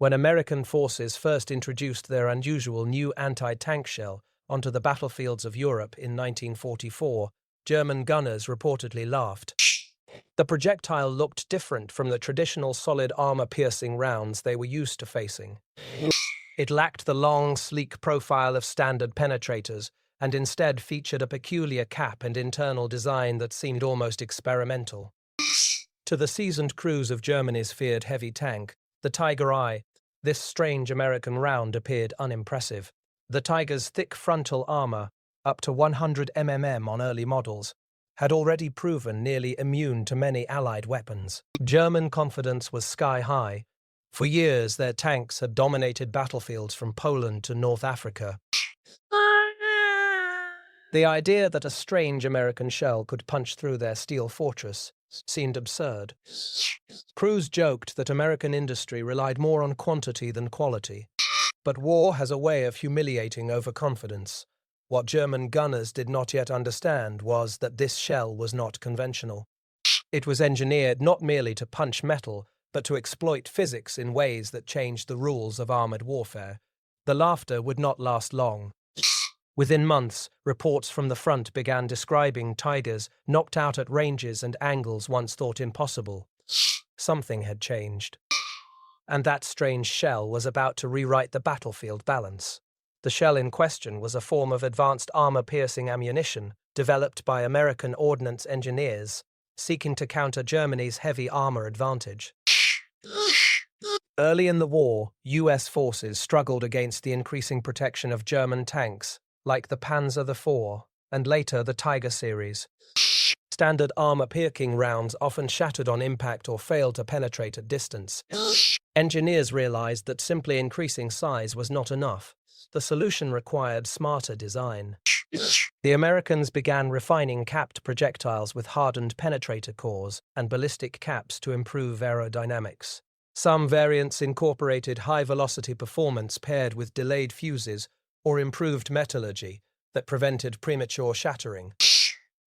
When American forces first introduced their unusual new anti-tank shell onto the battlefields of Europe in 1944, German gunners reportedly laughed. The projectile looked different from the traditional solid armor-piercing rounds they were used to facing. It lacked the long, sleek profile of standard penetrators, and instead featured a peculiar cap and internal design that seemed almost experimental. To the seasoned crews of Germany's feared heavy tank, the Tiger I, this strange American round appeared unimpressive. The Tiger's thick frontal armor, up to 100 mm on early models, had already proven nearly immune to many Allied weapons. German confidence was sky-high. For years, their tanks had dominated battlefields from Poland to North Africa. The idea that a strange American shell could punch through their steel fortress seemed absurd. Crews joked that American industry relied more on quantity than quality. But war has a way of humiliating overconfidence. What German gunners did not yet understand was that this shell was not conventional. It was engineered not merely to punch metal, but to exploit physics in ways that changed the rules of armored warfare. The laughter would not last long. Within months, reports from the front began describing Tigers knocked out at ranges and angles once thought impossible. Something had changed. And that strange shell was about to rewrite the battlefield balance. The shell in question was a form of advanced armor-piercing ammunition developed by American ordnance engineers, seeking to counter Germany's heavy armor advantage. Early in the war, US forces struggled against the increasing protection of German tanks, like the Panzer IV, and later the Tiger series. Standard armor-piercing rounds often shattered on impact or failed to penetrate at distance. Engineers realized that simply increasing size was not enough. The solution required smarter design. The Americans began refining capped projectiles with hardened penetrator cores and ballistic caps to improve aerodynamics. Some variants incorporated high-velocity performance paired with delayed fuses or improved metallurgy that prevented premature shattering.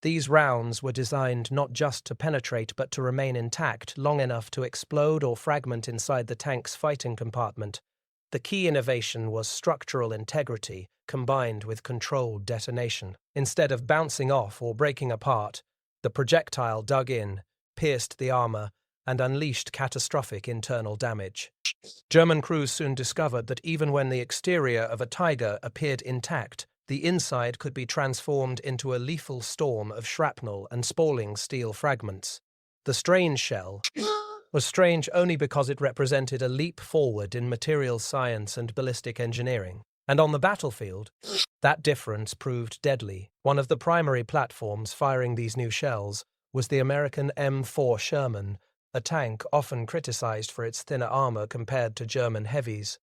These rounds were designed not just to penetrate but to remain intact long enough to explode or fragment inside the tank's fighting compartment. The key innovation was structural integrity combined with controlled detonation. Instead of bouncing off or breaking apart, the projectile dug in, pierced the armor, and unleashed catastrophic internal damage. German crews soon discovered that even when the exterior of a Tiger appeared intact, the inside could be transformed into a lethal storm of shrapnel and spalling steel fragments. The strange shell was strange only because it represented a leap forward in materials science and ballistic engineering. And on the battlefield, that difference proved deadly. One of the primary platforms firing these new shells was the American M4 Sherman, a tank often criticized for its thinner armor compared to German heavies.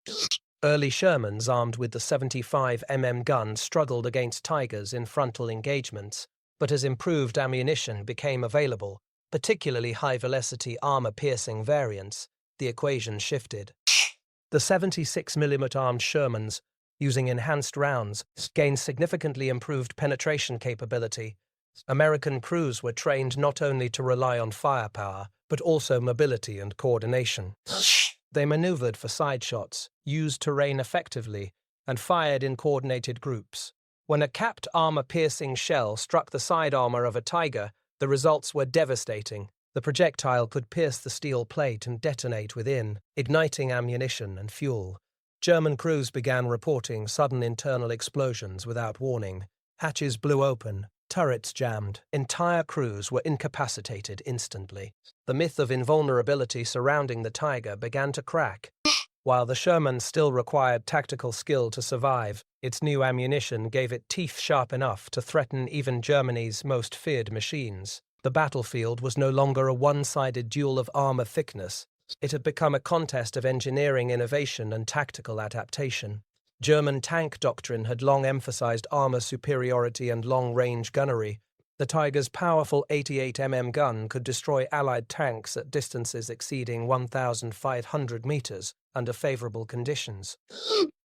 Early Shermans armed with the 75 mm gun struggled against Tigers in frontal engagements, but as improved ammunition became available, particularly high-velocity armor-piercing variants, the equation shifted. The 76 mm armed Shermans, using enhanced rounds, gained significantly improved penetration capability. American crews were trained not only to rely on firepower, but also mobility and coordination. They maneuvered for side shots, used terrain effectively, and fired in coordinated groups. When a capped armor-piercing shell struck the side armor of a Tiger, the results were devastating. The projectile could pierce the steel plate and detonate within, igniting ammunition and fuel. German crews began reporting sudden internal explosions without warning. Hatches blew open, turrets jammed, entire crews were incapacitated instantly. The myth of invulnerability surrounding the Tiger began to crack. While the Sherman still required tactical skill to survive, its new ammunition gave it teeth sharp enough to threaten even Germany's most feared machines. The battlefield was no longer a one-sided duel of armor thickness. It had become a contest of engineering innovation and tactical adaptation. German tank doctrine had long emphasized armor superiority and long-range gunnery. The Tiger's powerful 88 mm gun could destroy Allied tanks at distances exceeding 1,500 meters under favorable conditions.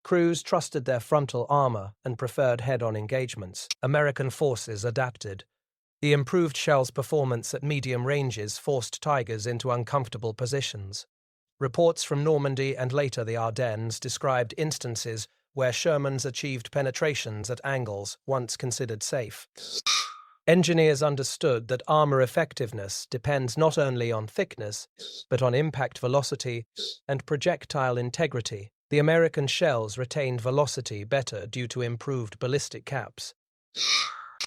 Crews trusted their frontal armor and preferred head-on engagements. American forces adapted. The improved shell's performance at medium ranges forced Tigers into uncomfortable positions. Reports from Normandy and later the Ardennes described instances where Shermans achieved penetrations at angles once considered safe. Engineers understood that armor effectiveness depends not only on thickness, but on impact velocity and projectile integrity. The American shells retained velocity better due to improved ballistic caps.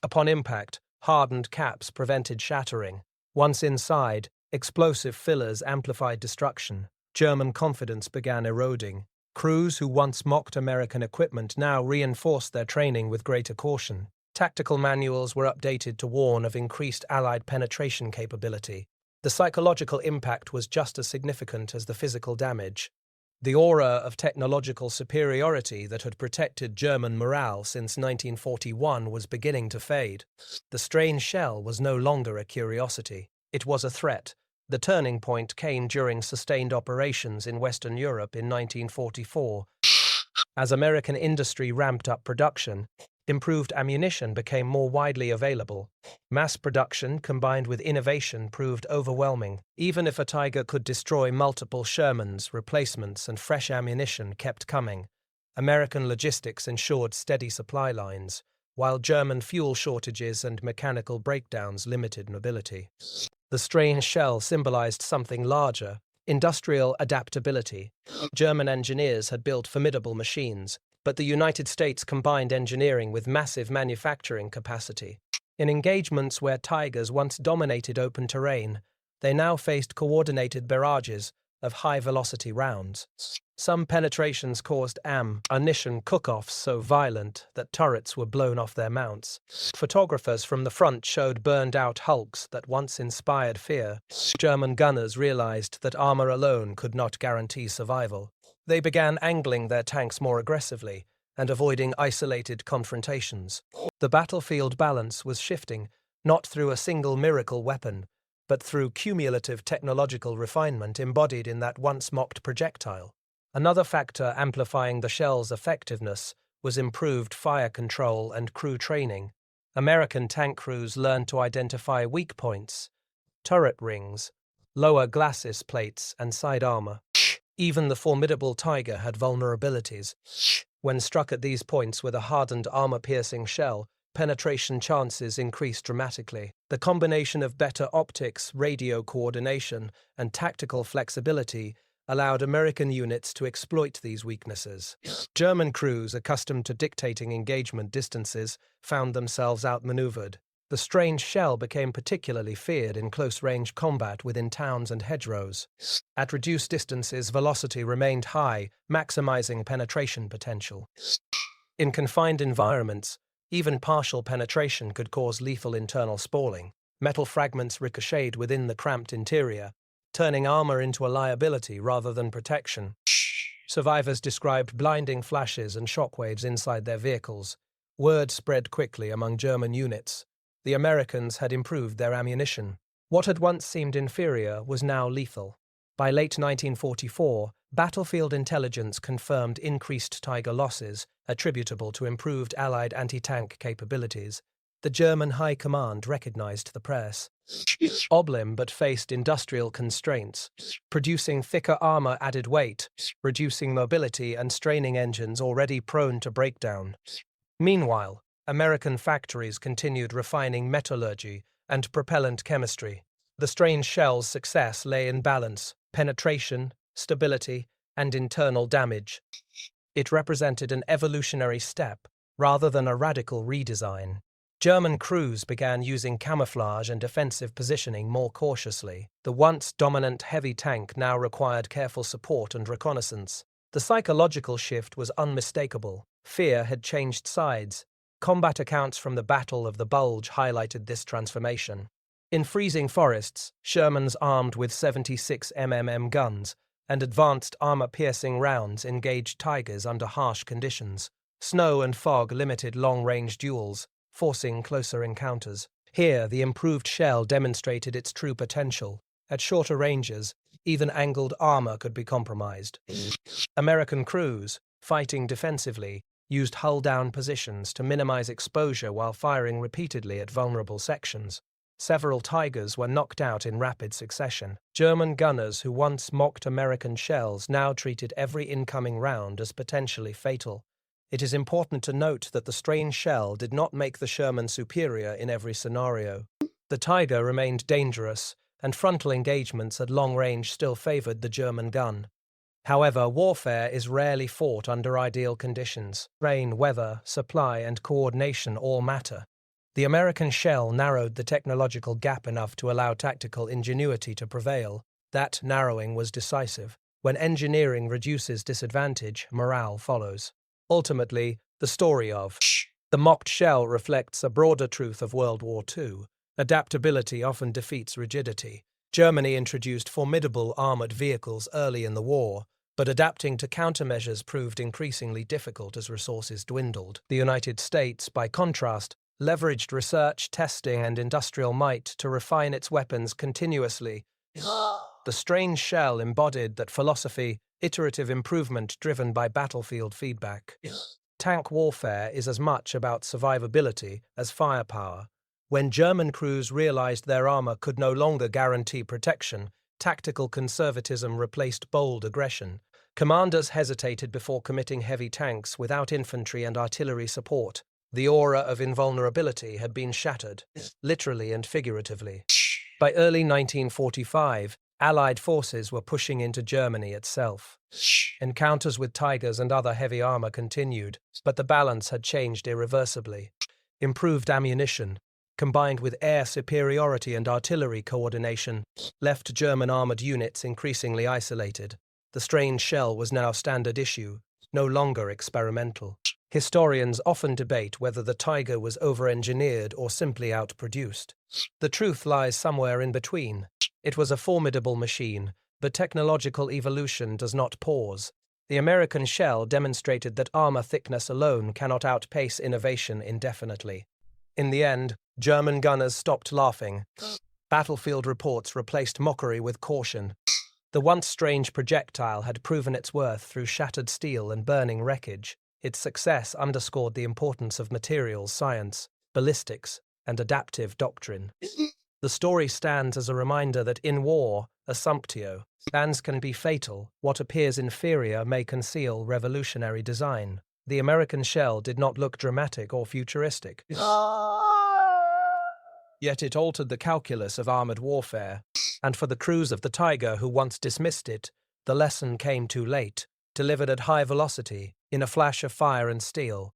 Upon impact, hardened caps prevented shattering. Once inside, explosive fillers amplified destruction. German confidence began eroding. Crews who once mocked American equipment now reinforced their training with greater caution. Tactical manuals were updated to warn of increased Allied penetration capability. The psychological impact was just as significant as the physical damage. The aura of technological superiority that had protected German morale since 1941 was beginning to fade. The strange shell was no longer a curiosity. It was a threat. The turning point came during sustained operations in Western Europe in 1944. As American industry ramped up production, improved ammunition became more widely available. Mass production combined with innovation proved overwhelming. Even if a Tiger could destroy multiple Shermans, replacements and fresh ammunition kept coming. American logistics ensured steady supply lines, while German fuel shortages and mechanical breakdowns limited mobility. The strange shell symbolized something larger: industrial adaptability. German engineers had built formidable machines, but the United States combined engineering with massive manufacturing capacity. In engagements where Tigers once dominated open terrain, they now faced coordinated barrages of high-velocity rounds. Some penetrations caused ammunition cook-offs so violent that turrets were blown off their mounts. Photographers from the front showed burned-out hulks that once inspired fear. German gunners realized that armor alone could not guarantee survival. They began angling their tanks more aggressively and avoiding isolated confrontations. The battlefield balance was shifting, not through a single miracle weapon, but through cumulative technological refinement embodied in that once mocked projectile. Another factor amplifying the shell's effectiveness was improved fire control and crew training. American tank crews learned to identify weak points, turret rings, lower glacis plates, and side armor. Even the formidable Tiger had vulnerabilities. When struck at these points with a hardened armor-piercing shell, penetration chances increased dramatically. The combination of better optics, radio coordination, and tactical flexibility allowed American units to exploit these weaknesses. German crews, accustomed to dictating engagement distances, found themselves outmaneuvered. The strange shell became particularly feared in close-range combat within towns and hedgerows. At reduced distances, velocity remained high, maximizing penetration potential. In confined environments, even partial penetration could cause lethal internal spalling. Metal fragments ricocheted within the cramped interior, turning armor into a liability rather than protection. Survivors described blinding flashes and shockwaves inside their vehicles. Word spread quickly among German units. The Americans had improved their ammunition. What had once seemed inferior was now lethal. By late 1944, battlefield intelligence confirmed increased Tiger losses, attributable to improved Allied anti-tank capabilities. The German High Command recognized the press. Oblim but faced industrial constraints. Producing thicker armor added weight, reducing mobility and straining engines already prone to breakdown. Meanwhile, American factories continued refining metallurgy and propellant chemistry. The strange shell's success lay in balance, penetration, stability, and internal damage. It represented an evolutionary step, rather than a radical redesign. German crews began using camouflage and defensive positioning more cautiously. The once dominant heavy tank now required careful support and reconnaissance. The psychological shift was unmistakable. Fear had changed sides. Combat accounts from the Battle of the Bulge highlighted this transformation. In freezing forests, Shermans armed with 76 mm guns and advanced armor-piercing rounds engaged Tigers under harsh conditions. Snow and fog limited long-range duels, forcing closer encounters. Here, the improved shell demonstrated its true potential. At shorter ranges, even angled armor could be compromised. American crews, fighting defensively, used hull-down positions to minimize exposure while firing repeatedly at vulnerable sections. Several Tigers were knocked out in rapid succession. German gunners who once mocked American shells now treated every incoming round as potentially fatal. It is important to note that the strange shell did not make the Sherman superior in every scenario. The Tiger remained dangerous, and frontal engagements at long range still favored the German gun. However, warfare is rarely fought under ideal conditions. Rain, weather, supply, and coordination all matter. The American shell narrowed the technological gap enough to allow tactical ingenuity to prevail. That narrowing was decisive. When engineering reduces disadvantage, morale follows. Ultimately, the story of the mocked shell reflects a broader truth of World War II. Adaptability often defeats rigidity. Germany introduced formidable armored vehicles early in the war, but adapting to countermeasures proved increasingly difficult as resources dwindled. The United States, by contrast, leveraged research, testing, and industrial might to refine its weapons continuously. The strange shell embodied that philosophy, iterative improvement driven by battlefield feedback. Tank warfare is as much about survivability as firepower. When German crews realized their armor could no longer guarantee protection, tactical conservatism replaced bold aggression. Commanders hesitated before committing heavy tanks without infantry and artillery support. The aura of invulnerability had been shattered, literally and figuratively. By early 1945, Allied forces were pushing into Germany itself. Encounters with Tigers and other heavy armor continued, but the balance had changed irreversibly. Improved ammunition, combined with air superiority and artillery coordination, left German armored units increasingly isolated. The strange shell was now standard issue, no longer experimental. Historians often debate whether the Tiger was over-engineered or simply outproduced. The truth lies somewhere in between. It was a formidable machine, but technological evolution does not pause. The American shell demonstrated that armor thickness alone cannot outpace innovation indefinitely. In the end, German gunners stopped laughing. Battlefield reports replaced mockery with caution. The once strange projectile had proven its worth through shattered steel and burning wreckage. Its success underscored the importance of materials science, ballistics, and adaptive doctrine. The story stands as a reminder that in war, assumptio, plans can be fatal. What appears inferior may conceal revolutionary design. The American shell did not look dramatic or futuristic. Yet it altered the calculus of armored warfare. And for the crews of the Tiger who once dismissed it, the lesson came too late. Delivered at high velocity, in a flash of fire and steel,